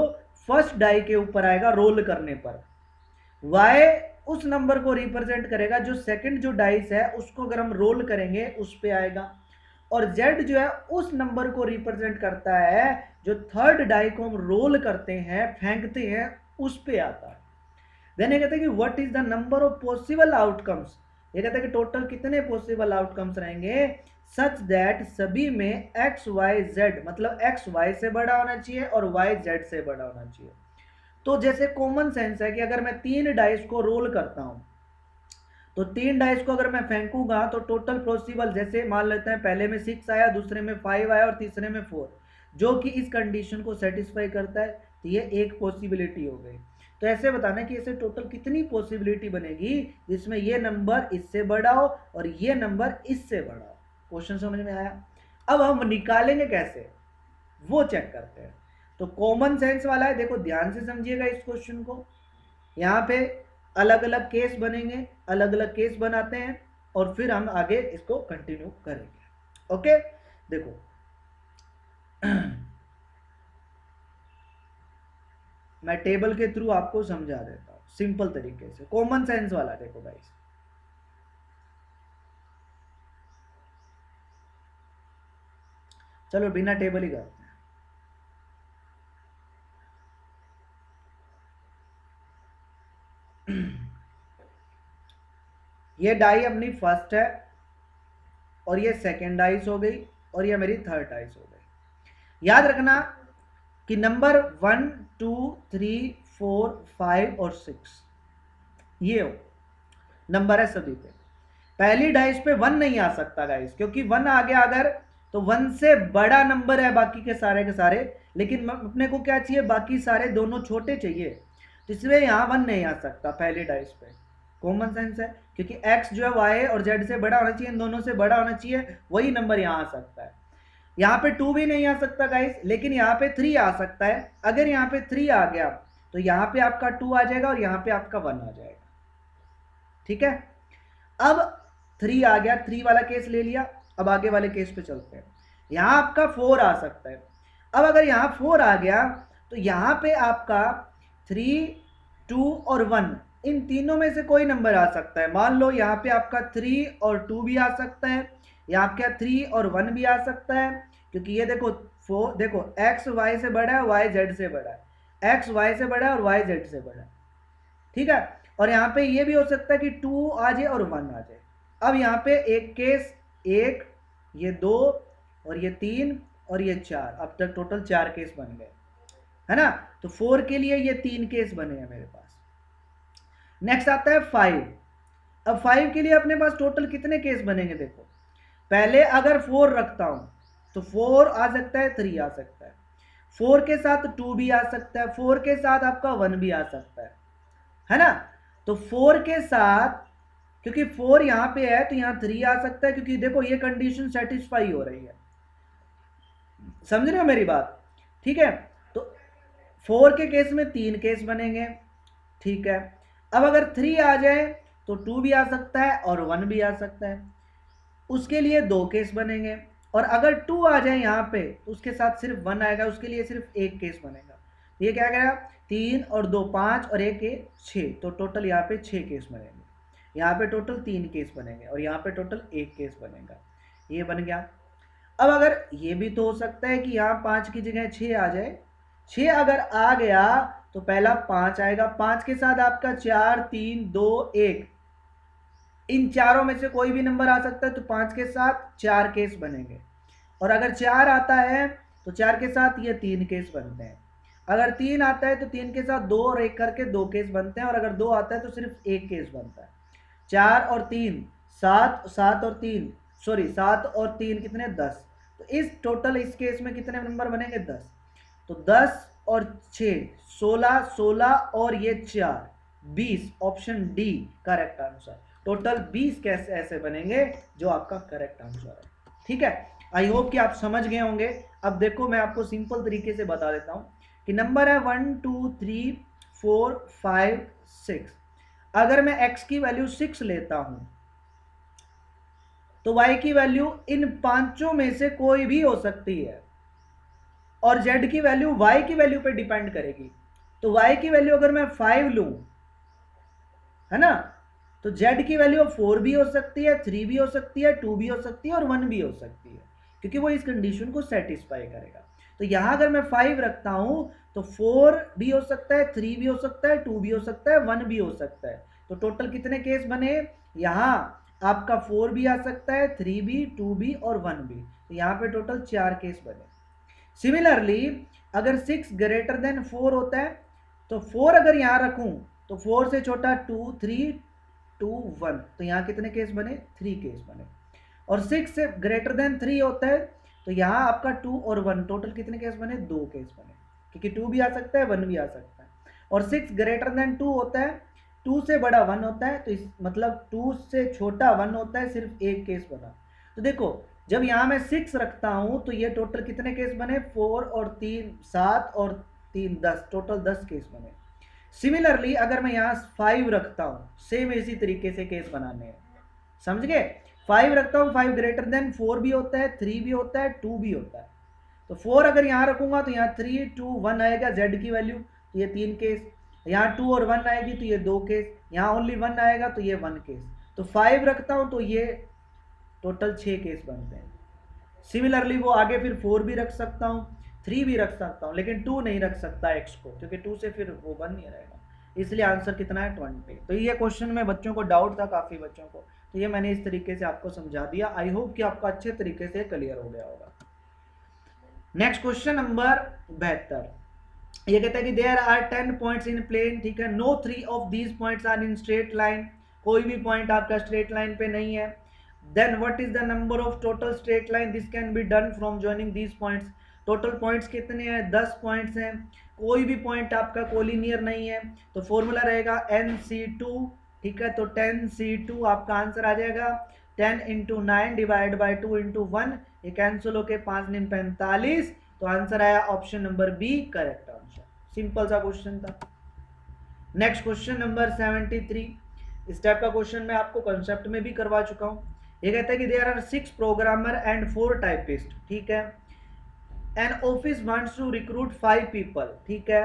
फर्स्ट डाई के ऊपर आएगा रोल करने पर। वाई उस नंबर को रिप्रेजेंट करेगा जो सेकंड जो डाइस है उसको अगर हम रोल करेंगे उस पे आएगा। और जेड जो है उस नंबर को रिप्रेजेंट करता है जो थर्ड डाई को हम रोल करते हैं, फेंकते हैं, उस पे आता है। देन ये कहते हैं कि what is the number of possible outcomes. ये कहता है कि टोटल कितने पॉसिबल आउटकम्स रहेंगे सच दैट सभी में एक्स वाई जेड, मतलब एक्स वाई से बड़ा होना चाहिए और वाई जेड से बड़ा होना चाहिए। तो जैसे कॉमन सेंस है कि अगर मैं 3 डाइस को रोल करता हूं, तो 3 डाइस को अगर मैं फेंकूंगा तो टोटल पॉसिबल, जैसे मान लेते हैं पहले में 6 आया, दूसरे में 5 आया और तीसरे में 4, जो कि इस कंडीशन को सेटिस्फाई करता है, तो ये एक पॉसिबिलिटी हो गई। तो ऐसे बताना कि ऐसे टोटल कितनी पॉसिबिलिटी बनेगी जिसमें ये नंबर इससे बड़ा हो और ये नंबर इससे बड़ा हो। क्वेश्चन समझ में आया। अब हम निकालेंगे कैसे वो चेक करते हैं। तो कॉमन सेंस वाला है, देखो ध्यान से समझिएगा इस क्वेश्चन को। यहाँ पे अलग अलग केस बनेंगे, अलग अलग केस बनाते हैं और फिर हम आगे इसको कंटिन्यू करेंगे। ओके, देखो मैं टेबल के थ्रू आपको समझा देता हूं सिंपल तरीके से, कॉमन सेंस वाला। देखो गाइस, चलो बिना टेबल ही करते हैं। ये डाई अपनी फर्स्ट है और ये सेकेंड डाइस हो गई और ये मेरी थर्ड डाइस हो गई। याद रखना कि नंबर 1 2 3 4 5 और 6 ये हो नंबर है सभी पे। पहली डाइस पे 1 नहीं आ सकता गाइस, क्योंकि 1 आ गया अगर तो 1 से बड़ा नंबर है बाकी के सारे, लेकिन अपने को क्या चाहिए, बाकी सारे दोनों छोटे चाहिए, तो इसलिए यहाँ 1 नहीं आ सकता पहली डाइस पे। कॉमन सेंस है, क्योंकि x जो है y और z से बड़ा होना चाहिए, इन दोनों से बड़ा होना चाहिए, वही नंबर यहाँ आ सकता है। यहाँ पे 2 भी नहीं आ सकता गाइस, लेकिन यहाँ पे 3 आ सकता है। अगर यहाँ पे 3 आ गया तो यहाँ पे आपका 2 आ जाएगा और यहाँ पे आपका 1 आ जाएगा, ठीक है। अब 3 आ गया, 3 वाला केस ले लिया। अब आगे वाले केस पे चलते हैं। यहाँ आपका 4 आ सकता है। अब अगर यहाँ 4 आ गया तो यहाँ पे आपका 3 2 और 1 इन तीनों में से कोई नंबर आ सकता है। मान लो यहाँ पे आपका 3 और 2 भी आ सकता है, या आपका 3 और 1 भी आ सकता है, क्योंकि ये देखो 4, देखो x y से बड़ा है, y z से बड़ा है, x y से बड़ा है और y z से बड़ा है, ठीक है। और यहाँ पे ये भी हो सकता है कि 2 आ जाए और 1 आ जाए। अब यहाँ पे एक केस, एक, ये 2 और ये 3 और ये 4, अब तक टोटल 4 केस बन गए, है ना। तो 4 के लिए ये 3 केस बने हैं मेरे पास। नेक्स्ट आता है 5। अब 5 के लिए अपने पास टोटल कितने केस बनेंगे, देखो पहले अगर 4 रखता हूं तो 4 आ सकता है, 3 आ सकता है, 4 के साथ 2 भी आ सकता है, 4 के साथ आपका 1 भी आ सकता है ना। तो 4 के साथ, क्योंकि 4 यहां पे है तो यहां 3 आ सकता है, क्योंकि देखो ये कंडीशन सेटिस्फाई हो रही है, समझ रहे हो मेरी बात, ठीक है। तो 4 के केस में 3 केस बनेंगे, ठीक है। अब अगर 3 आ जाए तो 2 भी आ सकता है और 1 भी आ सकता है, उसके लिए 2 केस बनेंगे। और अगर 2 आ जाए यहाँ पे तो उसके साथ सिर्फ 1 आएगा, उसके लिए सिर्फ 1 केस बनेगा। ये क्या करेगा, 3 और 2 5 और 1 6, तो टोटल यहाँ पे 6 केस बनेंगे। यहाँ पे टोटल 3 केस बनेंगे और यहाँ पे टोटल 1 केस बनेगा। ये बन गया। अब अगर ये भी तो हो सकता है कि यहाँ 5 की जगह 6 आ जाए। 6 अगर आ गया तो पहला 5 आएगा, 5 के साथ आपका 4 3 2 1, इन चारों में से कोई भी नंबर आ सकता है, तो 5 के साथ 4 केस बनेंगे। और अगर 4 आता है तो 4 के साथ ये 3 केस बनते हैं। अगर 3 आता है तो 3 के साथ 2 और 1 करके 2 केस बनते हैं, और अगर 2 आता है तो सिर्फ 1 केस बनता है। 4 और 3 7, 7 और 3 सॉरी 7 और 3 कितने 10। तो इस टोटल इस केस में कितने नंबर बनेंगे 10। तो 10 और 6 16, 16 और ये 4 20, option D correct answer. Total 20 कैसे ऐसे बनेंगे जो आपका करेक्ट आंसर है। ठीक है, आई होप कि आप समझ गए होंगे। अब देखो मैं आपको सिंपल तरीके से बता देता हूं कि नंबर है 1 2 3 4 5 6। अगर मैं x की वैल्यू 6 लेता हूं तो y की वैल्यू इन पांचों में से कोई भी हो सकती है, और z की वैल्यू y की वैल्यू पे डिपेंड करेगी। तो y की वैल्यू अगर मैं 5 लूं, है ना, तो z की वैल्यू 4 भी हो सकती है, 3 भी हो सकती है, 2 भी हो सकती है और 1 भी हो सकती है, क्योंकि वो इस कंडीशन को सेटिस्फाई करेगा। तो यहां अगर मैं 5 रखता हूं तो 4 भी हो सकता है, 3 भी हो सकता है, 2 भी हो सकता है, 1 भी हो सकता है। तो टोटल कितने केस बने, यहां आपका 4 भी आ सकता है, 3 भी, 2 भी और 1 भी। तो यहां पे टोटल 4 केस बने। सिमिलरली अगर 6 ग्रेटर देन 4 होता है तो 4 अगर यहां रखूं तो 4 से छोटा 2 3 2 1, तो यहां कितने केस बने 3 केस बने। और 6 से ग्रेटर देन 3 होता है तो यहां आपका 2 और 1 टोटल कितने केस बने 2 केस बने, क्योंकि 2 भी आ सकता है 1 भी आ सकता है। और 6 ग्रेटर देन 2 होता है, 2 से बड़ा 1 होता है, तो इस मतलब 2 से छोटा 1 होता है, सिर्फ एक केस बना। तो देखो जब यहां मैं 6 रखता हूं तो ये टोटल कितने केस बने 4 और 3 7 और 3 10, टोटल 10 केस बने। सिमिलरली अगर मैं यहां 5 रखता हूं, सेम इसी तरीके से केस बनाने हैं, समझ गए। 5 रखता हूं, 5 ग्रेटर देन 4 भी होता है, 3 भी होता है, 2 भी होता है। तो 4 अगर यहां रखूंगा तो यहां 3 2 1 आएगा z की वैल्यू, तो ये 3 केस। यहाँ 2 और 1 आएगी तो ये 2 केस, यहाँ ओनली 1 आएगा तो ये 1 केस। तो 5 रखता हूं तो ये टोटल 6 केस बनते हैं। सिमिलरली वो आगे फिर 4 भी रख सकता हूँ, 3 भी रख सकता हूँ, लेकिन 2 नहीं रख सकता x को, क्योंकि 2 से फिर वो बन नहीं रहेगा। इसलिए आंसर कितना है 20। तो ये क्वेश्चन में बच्चों को डाउट था काफ़ी बच्चों को, तो ये मैंने इस तरीके से आपको समझा दिया। आई होप कि आपका अच्छे तरीके से क्लियर हो गया होगा। नेक्स्ट क्वेश्चन नंबर 72, ये कहता है कि there are 10 points in plane, ठीक है, no 3 of these points are in straight line, कोई भी पॉइंट आपका स्ट्रेट लाइन पे नहीं है। Then what is the number of total straight line this can be done from joining these points. Total points कितने हैं 10 पॉइंट्स हैं, कोई भी पॉइंट आपका कोलिनियर नहीं है, तो फॉर्मूला रहेगा NC2, ठीक है। तो 10C2 आपका आंसर आ जाएगा। 10 × 9 डिवाइड बाई 2 × 1, ये कैंसिल होके 5 9 45, तो आंसर आया option number B correct answer. Simple सा क्वेश्चन था। नेक्स्ट क्वेश्चन नंबर 73, इस टाइप का क्वेश्चन मैं आपको कंसेप्ट में भी करवा चुका हूं। ये कहता है कि there are 6 programmer and 4 typist, ठीक है। An office wants to recruit 5 people, ठीक है।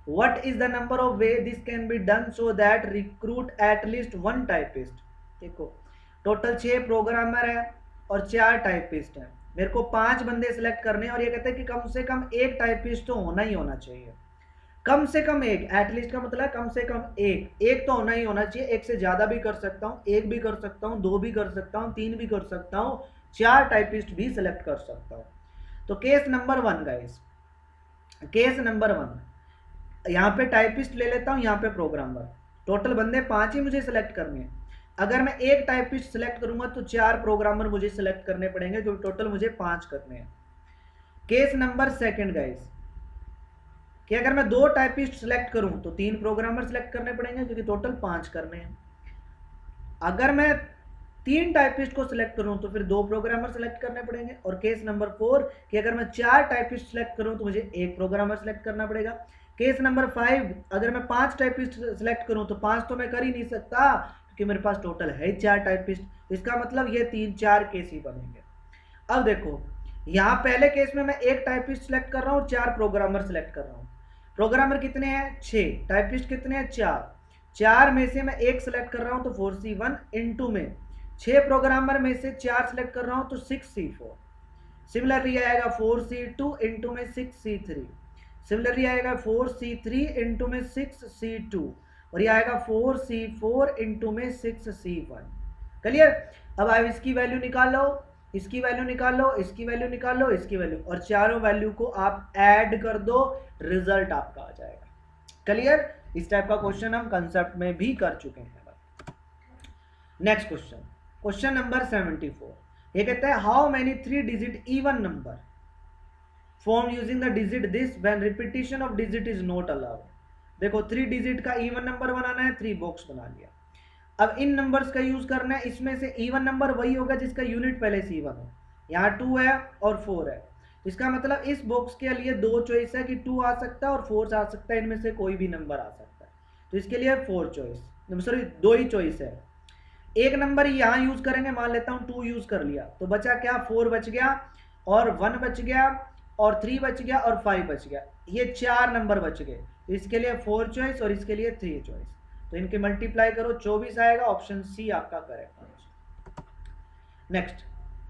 What is the number of way this can be done so that recruit at least 1 typist. देखो टोटल 6 प्रोग्रामर है और 4 टाइपिस्ट हैं, मेरे को 5 बंदे सिलेक्ट करने हैं, और ये कहते हैं कि कम से कम एक टाइपिस्ट तो होना ही होना चाहिए। कम से कम एक, एटलीस्ट का मतलब कम से कम एक तो होना ही होना चाहिए। एक से ज्यादा भी कर सकता हूँ, एक भी कर सकता हूँ, 2 भी कर सकता हूँ, 3 भी कर सकता हूँ, 4 टाइपिस्ट भी सिलेक्ट कर सकता हूँ। तो case number 1 guys, case number 1, यहाँ पे टाइपिस्ट ले लेता हूँ, यहाँ पे प्रोग्रामर, टोटल बंदे 5 ही मुझे सिलेक्ट करने हैं। अगर मैं एक टाइपिस्ट सिलेक्ट करूंगा तो 4 प्रोग्रामर मुझे सिलेक्ट करने पड़ेंगे, जो टोटल मुझे 5 करने हैं। केस नंबर 2 गाइस, कि अगर मैं 2 टाइपिस्ट सिलेक्ट करूं तो 3 प्रोग्रामर सिलेक्ट करने पड़ेंगे, क्योंकि टोटल 5 करने हैं। अगर मैं 3 टाइपिस्ट को सिलेक्ट करूं तो फिर 2 प्रोग्रामर सिलेक्ट करने पड़ेंगे। और केस नंबर 4, कि अगर मैं 4 टाइपिस्ट सिलेक्ट करूं तो मुझे 1 प्रोग्रामर सिलेक्ट करना पड़ेगा। केस नंबर 5, अगर मैं 5 टाइपिस्ट सिलेक्ट करूं तो 5 तो मैं कर ही नहीं सकता, क्योंकि मेरे पास टोटल है 4 टाइपिस्ट। इसका मतलब ये 3-4 केस ही बनेंगे। अब देखो यहाँ पहले केस में मैं 1 टाइपिस्ट सिलेक्ट कर रहा हूँ, 4 प्रोग्रामर सिलेक्ट कर रहा हूँ। प्रोग्रामर कितने हैं 6, टाइपिस्ट कितने हैं 4। 4 में से मैं एक सेलेक्ट कर रहा हूं तो 4C1 इनटू में 6 प्रोग्रामर में से 4 सेलेक्ट कर रहा हूं तो 6C4। सिमिलरली आएगा 4C2 इनटू में 6C3। सिमिलरली आएगा 4C3 इनटू में 6C2 और ये आएगा 4C4 इनटू में 6C1। क्लियर। अब आप इसकी वैल्यू निकाल लो, इसकी वैल्यू निकाल लो, इसकी वैल्यू निकाल लो, इसकी वैल्यू, और चारों वैल्यू को आप ऐड कर दो, रिजल्ट आपका आ जाएगा। क्लियर। इस टाइप का क्वेश्चन हम कंसेप्ट में भी कर चुके हैं। Next question, question number 74। ये कहता है how many 3 digit even number form using the digit this when repetition of digit is not allowed. देखो 3 डिजिट का इवन नंबर बनाना है, 3 बॉक्स बना लिया। अब इन नंबर्स का यूज करना है, इसमें से इवन नंबर वही होगा जिसका यूनिट पहले से इवन हो। यहाँ 2 है और 4 है, इसका मतलब इस बॉक्स के लिए 2 चॉइस है कि 2 आ सकता है और 4 आ सकता है, इनमें से कोई भी नंबर आ सकता है। तो इसके लिए 4 चॉइस, सॉरी 2 ही चॉइस है। एक नंबर यहाँ यूज करेंगे, मान लेता हूँ 2 यूज कर लिया, तो बचा क्या, 4 बच गया और 1 बच गया और 3 बच गया और 5 बच गया, ये 4 नंबर बच गए। इसके लिए 4 चॉइस और इसके लिए 3 चॉइस, तो इनके मल्टीप्लाई करो 24 आएगा। ऑप्शन सी आपका correct answer. Next,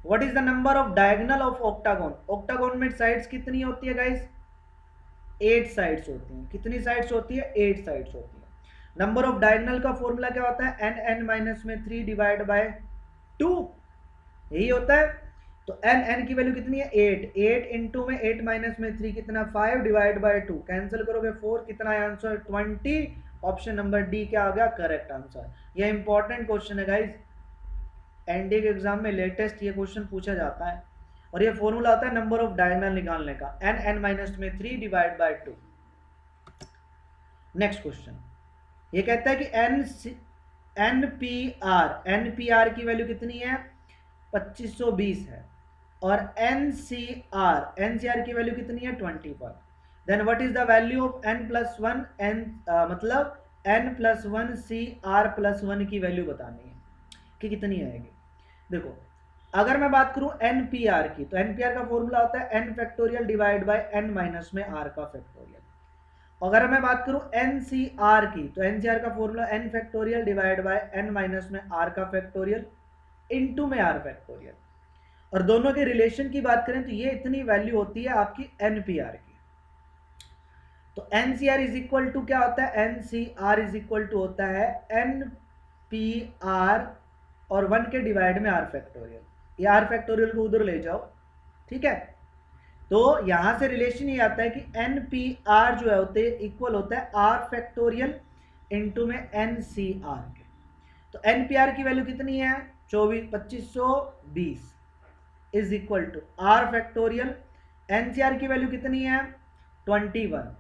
what is the number of diagonal of octagon. Octagon में साइड्स कितनी होती है गाइस, 8 साइड्स होती हैं। कितनी साइड्स होती है, 8 साइड्स होती है। नंबर ऑफ डायगोनल का फॉर्मूला क्या होता है, n माइनस में 3 डिवाइड बाय 2, यही होता है। तो n की वैल्यू कितनी है, 8 इंटू में 8 माइनस में 3 कितना, 5 डिवाइड बाय 2, कैंसिल करोगे 4, कितना है आंसर, 20। ऑप्शन नंबर डी क्या आ गया, करेक्ट आंसर। ये इंपॉर्टेंट क्वेश्चन है गाइज, एनडीए के एग्जाम में लेटेस्ट ये क्वेश्चन पूछा जाता है और ये फॉर्मूला होता है नंबर ऑफ डायगोनल निकालने का, n माइनस में 3 डिवाइड बाय 2। नेक्स्ट क्वेश्चन, ये कहता है कि एनपीआर की वैल्यू कितनी है, 2520 है, और एनसीआर की वैल्यू कितनी है, 21। Then what is the value of n+1 मतलब n+1 CR+1 की वैल्यू बतानी है कि कितनी आएगी। देखो अगर मैं बात करूं एनपीआर की, तो एनपीआर का फॉर्मूला होता है n factorial divide by n minus में r का फैक्टोरियल। अगर मैं बात करूं एनसीआर की, तो एनसीआर का formula n factorial divide by n minus में r का फैक्टोरियल इनटू में r फैक्टोरियल। और दोनों के रिलेशन की बात करें तो ये इतनी वैल्यू होती है आपकी एनपीआर की। तो एनसीआर इज इक्वल टू क्या होता है, एनसीआर इज इक्वल टू होता है एनपीआर और 1 के डिवाइड में r फैक्टोरियल। ये r फैक्टोरियल को उधर ले जाओ, ठीक है। तो यहां से रिलेशन ये आता है कि NPR जो है होते इक्वल होता है R फैक्टोरियल इंटू में NCR के। तो NPR की वैल्यू कितनी है, 2520 is equal to R factorial. NCR की वैल्यू कितनी है, 21।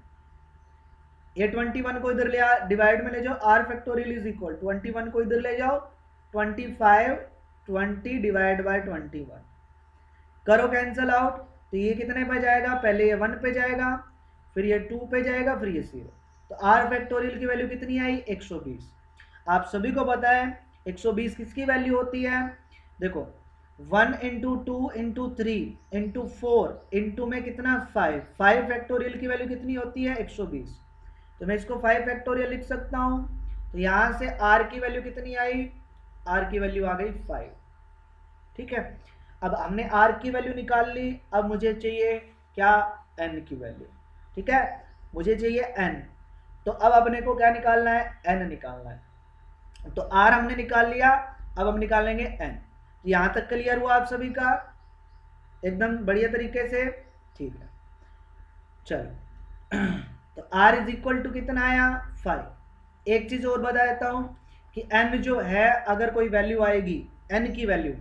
ये 21 को इधर ले डिवाइड में ले जाओ, R फैक्टोरियल इज इक्वल 21 को इधर ले जाओ, 25 20 डिवाइड बाय 21 करो कैंसल आउट, तो ये कितने पे जाएगा, पहले ये 1 पे जाएगा, फिर ये 2 पे जाएगा, फिर ये 0। तो R फैक्टोरियल की वैल्यू कितनी आई, 120। आप सभी को पता है 120 किसकी वैल्यू होती है, देखो 1 इंटू 2 इंटू 3 इंटू 4 इंटू में कितना 5 फैक्टोरियल की वैल्यू कितनी होती है, 120। तो मैं इसको 5 फैक्टोरियल लिख सकता हूं। तो यहां से R की वैल्यू कितनी आई, R की वैल्यू आ गई 5, ठीक है। अब हमने R की वैल्यू निकाल ली, अब मुझे चाहिए क्या, N की वैल्यू, ठीक है, मुझे चाहिए N। तो अब अपने को क्या निकालना है, N निकालना है। तो R हमने निकाल लिया, अब हम निकालेंगे N। तो यहां तक क्लियर हुआ आप सभी का, एकदम बढ़िया तरीके से, ठीक है। चलो तो R इज इक्वल टू कितना आया, 5। एक चीज और बता देता हूं कि N जो है अगर कोई वैल्यू आएगी N की वैल्यू,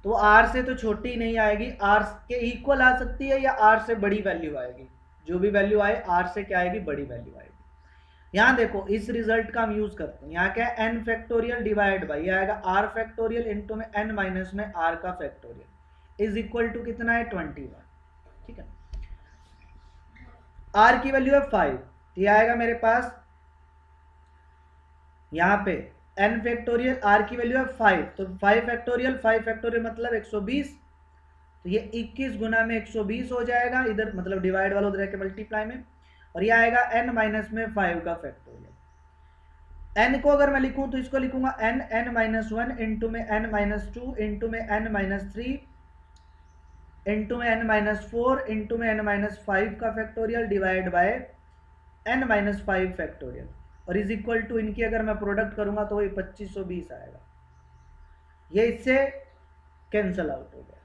तो वो R से तो छोटी नहीं आएगी, R के इक्वल आ सकती है या R से बड़ी वैल्यू आएगी। जो भी वैल्यू आए R से क्या आएगी, बड़ी वैल्यू आएगी। यहाँ देखो इस रिजल्ट का हम यूज करते हैं, यहाँ क्या है, n फैक्टोरियल डिवाइड बाई, ये आएगा R फैक्टोरियल इंटू में n माइनस में R का फैक्टोरियल इज इक्वल टू कितना है, 21, ठीक है। R की वैल्यू है 5, तो ये आएगा मेरे पास यहाँ पे n फैक्टोरियल, R की वैल्यू है 5, तो 5 फैक्टोरियल मतलब 120, तो ये 21 गुना में 120 हो जाएगा, इधर मतलब डिवाइड वाला उधर के मल्टीप्लाई में, और ये आएगा n माइनस में 5 का फैक्टोरियल। n को अगर मैं लिखूं तो इसको लिखूंगा n-1 इंटू में n-2 इंटू में n-3 इंटू में n-4 इंटू में n-5 का factorial divide by n-5 factorial, और इज इक्वल टू इनकी अगर मैं प्रोडक्ट करूंगा तो वही 2520 आएगा। ये इससे कैंसल आउट हो गया,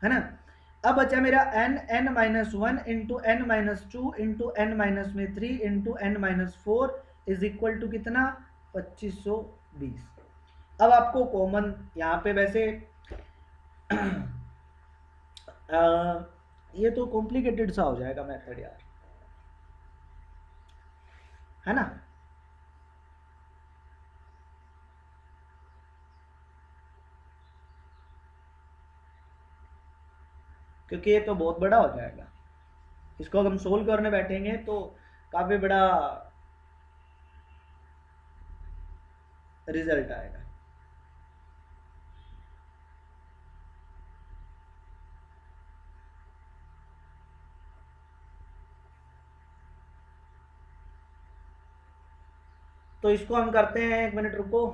है ना। अब बचा मेरा n-1 into n-2 into n-3 into n-4 is equal to कितना, 2520। अब आपको कॉमन यहाँ पे वैसे ये तो कॉम्प्लिकेटेड सा हो जाएगा मेथड यार, है ना। क्योंकि ये तो बहुत बड़ा हो जाएगा, इसको हम सोल्व करने बैठेंगे तो काफी बड़ा रिजल्ट आएगा। तो इसको हम करते हैं, 1 मिनट रुको।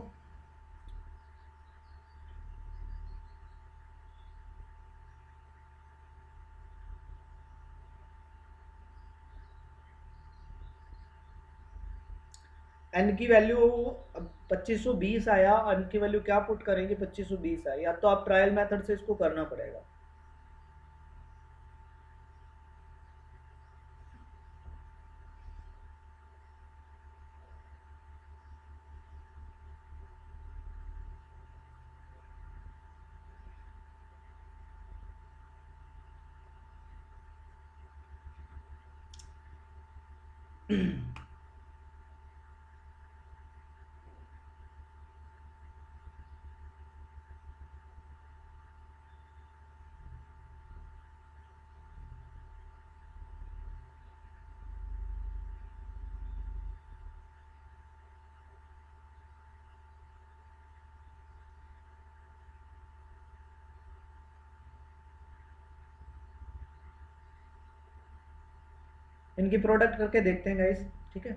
n की वैल्यू 2520 आया, n की वैल्यू क्या पुट करेंगे, 2520 आया, या तो आप ट्रायल मेथड से इसको करना पड़ेगा। इनकी प्रोडक्ट करके देखते हैं गाइस, ठीक है।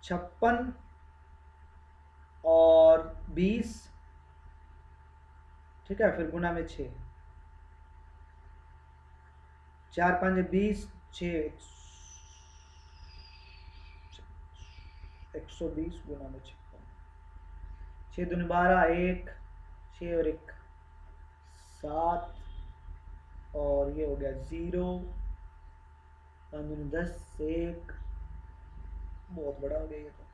56 और 20, ठीक है, फिर गुना में 6, 4 5 20, 6 120 गुना में 56, 6 दूनी 12, 1 6 और 1 7, और ये हो गया 0, 5 दूनी 10, 1, बहुत बड़ा हो गया ये तो।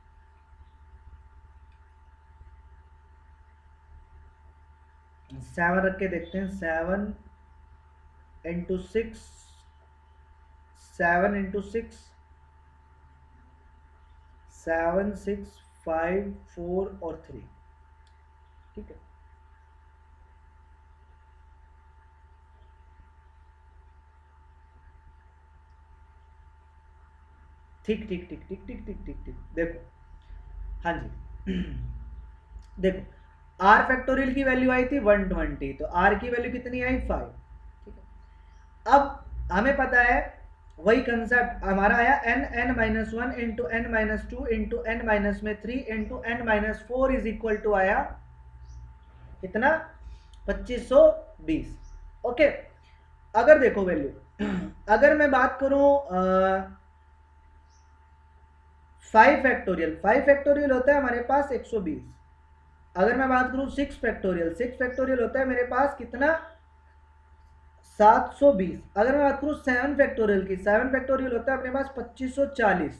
7 रख के देखते हैं, 7 इंटू 6, 7 इंटू 6, 7 6 5 4 और 3, ठीक है। ठीक ठीक ठीक ठीक ठीक ठीक ठीक ठीक, देखो, हाँ जी। देखो r फैक्टोरियल की वैल्यू आई थी 120, तो r की वैल्यू कितनी आई, 5, ठीक है। अब हमें पता है वही कंसेप्ट हमारा आया n-1 into n-2 into n-3 into n-4 is equal to आया कितना, 2520। ओके, अगर देखो वैल्यू, अगर मैं बात करूं 5 फैक्टोरियल, 5 फैक्टोरियल होता है हमारे पास 120। अगर मैं बात करूं 6 फैक्टोरियल, 6 फैक्टोरियल होता है मेरे पास कितना, 720। अगर मैं बात करूं 7 फैक्टोरियल की, 7 फैक्टोरियल होता है अपने पास 2540।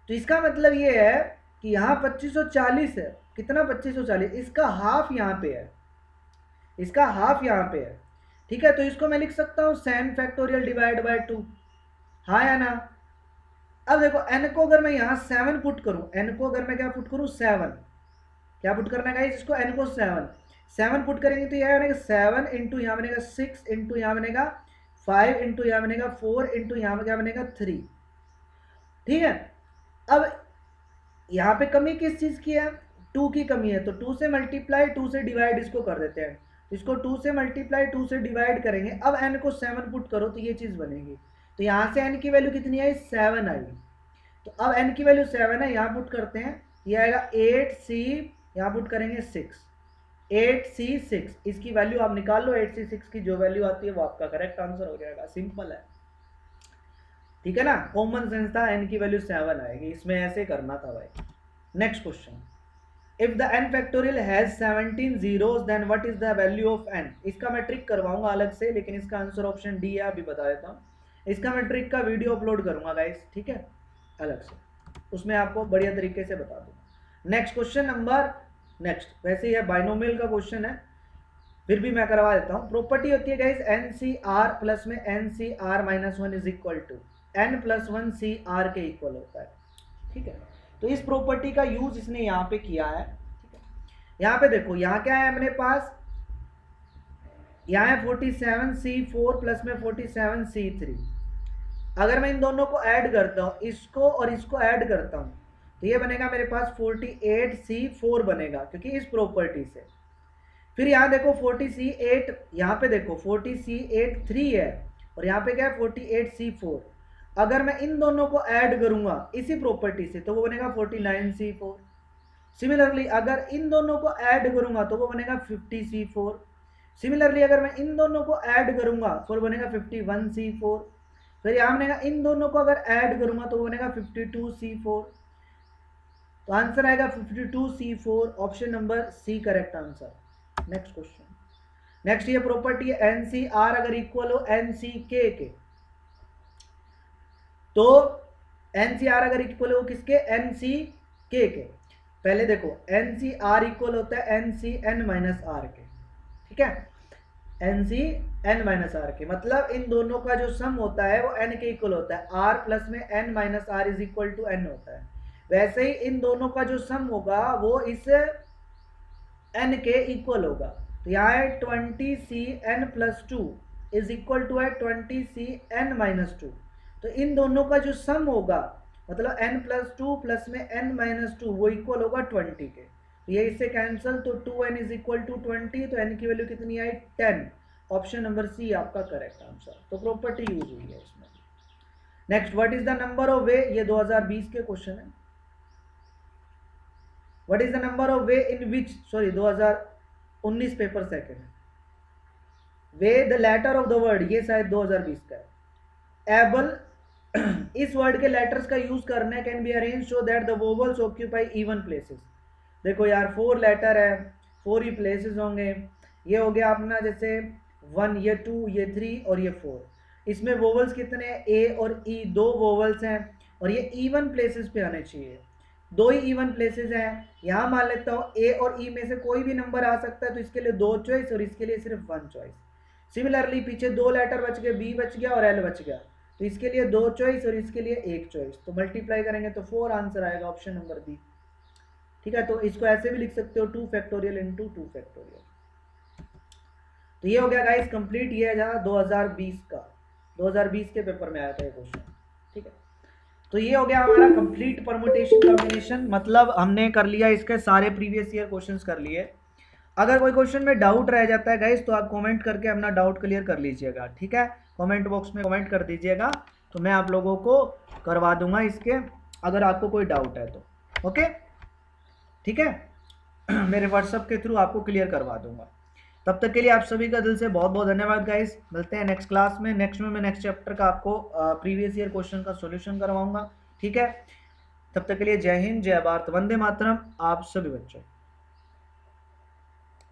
तो इसका मतलब ये है कि यहाँ 2540 है, कितना 2540, इसका हाफ यहाँ पे है, इसका हाफ यहाँ पे है, ठीक है। तो इसको मैं लिख सकता हूँ 7 फैक्टोरियल डिवाइड बाय 2, हाँ या ना। अब देखो n को अगर मैं यहाँ 7 पुट करूं, n को अगर मैं क्या पुट करूं, 7, क्या पुट करना है गाइस, इसको n को 7 पुट करेंगे तो यह बनेगा 7 इंटू यहाँ बनेगा 6 इंटू यहाँ बनेगा 5 इंटू यहाँ बनेगा 4 इंटू यहाँ क्या बनेगा 3, ठीक है। अब यहाँ पे कमी किस चीज की है, 2 की कमी है, तो 2 से मल्टीप्लाई 2 से डिवाइड इसको कर देते हैं, इसको 2 से मल्टीप्लाई 2 से डिवाइड करेंगे। अब n को 7 पुट करो तो ये चीज बनेगी, तो यहाँ से n की वैल्यू कितनी आई, 7 आई। तो अब n की वैल्यू 7 है, यहाँ पुट करते हैं, ये आएगा 8c, यहाँ पुट करेंगे 6, 8c6, इसकी वैल्यू आप निकाल लो, 8c6 की जो वैल्यू आती है वो आपका करेक्ट आंसर हो जाएगा, सिंपल है, ठीक है ना। कॉमन सेंस था, n की वैल्यू 7 आएगी, इसमें ऐसे करना था भाई। Next question, if the n factorial has 17 zeros then what is the value of n। इसका मैं ट्रिक करवाऊंगा अलग से, लेकिन इसका आंसर ऑप्शन डी है, अभी बता देता हूँ। इसका मैं ट्रिक का वीडियो अपलोड करूंगा गाइस, ठीक है, अलग से, उसमें आपको बढ़िया तरीके से बता दूंगा। नेक्स्ट क्वेश्चन नंबर, नेक्स्ट वैसे ही है, बाइनोमियल का क्वेश्चन है, फिर भी मैं करवा देता हूँ। प्रॉपर्टी होती है गाइस NCR प्लस में NCR minus 1 is equal to n plus 1 CR के इक्वल होता है, ठीक है। तो इस प्रॉपर्टी का यूज इसने यहाँ पे किया है, ठीक है। यहाँ पे देखो, यहाँ क्या है अपने पास, यहाँ है 47C4 प्लस में 47C3। अगर मैं इन दोनों को ऐड करता हूँ, इसको और इसको ऐड करता हूँ, तो ये बनेगा मेरे पास 48C4 बनेगा, क्योंकि इस प्रॉपर्टी से। फिर यहाँ देखो 40C8, यहाँ पे देखो 40C8 3 है, और यहाँ पे क्या है 48C4। अगर मैं इन दोनों को ऐड करूंगा इसी प्रॉपर्टी से, तो वो बनेगा 49C4। सिमिलरली अगर इन दोनों को ऐड करूंगा तो वो बनेगा 50C4। सिमिलरली अगर मैं इन दोनों को ऐड करूंगा तो वो बनेगा 51C4। फिर यहाँ बनेगा इन दोनों को अगर ऐड करूंगा तो वो बनेगा 52C4। तो आंसर आएगा 52C4, option number C correct answer. Next question, next ये प्रॉपर्टी है NCR अगर इक्वल हो NCK के, तो NCR अगर इक्वल हो किसके, NCK के। पहले देखो NCR इक्वल होता है NCN माइनस आर के, ठीक है, NCN माइनस आर के, मतलब इन दोनों का जो सम होता है वो n के इक्वल होता है, r प्लस में n minus r is equal to n होता है। वैसे ही इन दोनों का जो सम होगा वो इस n के इक्वल होगा। तो यहाँ है 20cn plus 2 is equal to है 20cn माइनस 2। तो इन दोनों का जो सम होगा, मतलब n प्लस 2 प्लस में n माइनस 2, वो इक्वल होगा 20 के। तो ये इससे कैंसिल, तो 2n इज इक्वल टू 20, तो n की वैल्यू कितनी आई 10। ऑप्शन नंबर सी आपका करेक्ट आंसर। तो प्रॉपर्टी यूज हुई है इसमें। Next, what is the number of way, ये 2020 के क्वेश्चन है। What is the number of way in which, sorry 2019 paper second, way the letter of the word, ये शायद 2020 का है। एबल इस वर्ड के लेटर्स का यूज करने can be arrange so that the vowels occupy even places. देखो यार 4 लेटर है, 4 ही प्लेसेस होंगे। ये हो गया अपना जैसे 1, ये 2, ये 3 और ये 4। इसमें वोवल्स कितने हैं, ए और ई, 2 वोवल्स हैं, और ये इवन प्लेसेस पे आने चाहिए, 2 ही इवन प्लेसेस हैं। यहाँ मान लेता हूँ ए और ई में से कोई भी नंबर आ सकता है, तो इसके लिए 2 चॉइस और इसके लिए सिर्फ 1 चॉइस। सिमिलरली पीछे 2 लेटर बच गए, बी बच गया और एल बच गया, तो इसके लिए 2 चॉइस और इसके लिए 1 चॉइस। तो मल्टीप्लाई करेंगे तो 4 आंसर आएगा, ऑप्शन नंबर बी, ठीक है। तो इसको ऐसे भी लिख सकते हो 2 फैक्टोरियल इंटू 2 फैक्टोरियल। तो ये हो गया गाइस कंप्लीट, ये है जहाँ 2020 का, 2020 के पेपर में आया था ये क्वेश्चन, ठीक है। तो ये हो गया हमारा कंप्लीट परमुटेशन कॉम्बिनेशन, मतलब हमने कर लिया इसके सारे प्रीवियस ईयर क्वेश्चंस कर लिए। अगर कोई क्वेश्चन में डाउट रह जाता है गाइस, तो आप कमेंट करके अपना डाउट क्लियर कर लीजिएगा, ठीक है। कमेंट बॉक्स में कमेंट कर दीजिएगा, तो मैं आप लोगों को करवा दूंगा इसके, अगर आपको कोई डाउट है तो, ओके, ठीक है। मेरे व्हाट्सएप के थ्रू आपको क्लियर करवा दूंगा। तब तक के लिए आप सभी का दिल से बहुत बहुत धन्यवाद गाइस। मिलते हैं नेक्स्ट क्लास में। नेक्स्ट में मैं नेक्स्ट चैप्टर का आपको प्रीवियस ईयर क्वेश्चन का सॉल्यूशन करवाऊंगा, ठीक है। तब तक के लिए जय हिंद, जय भारत, वंदे मातरम आप सभी बच्चों।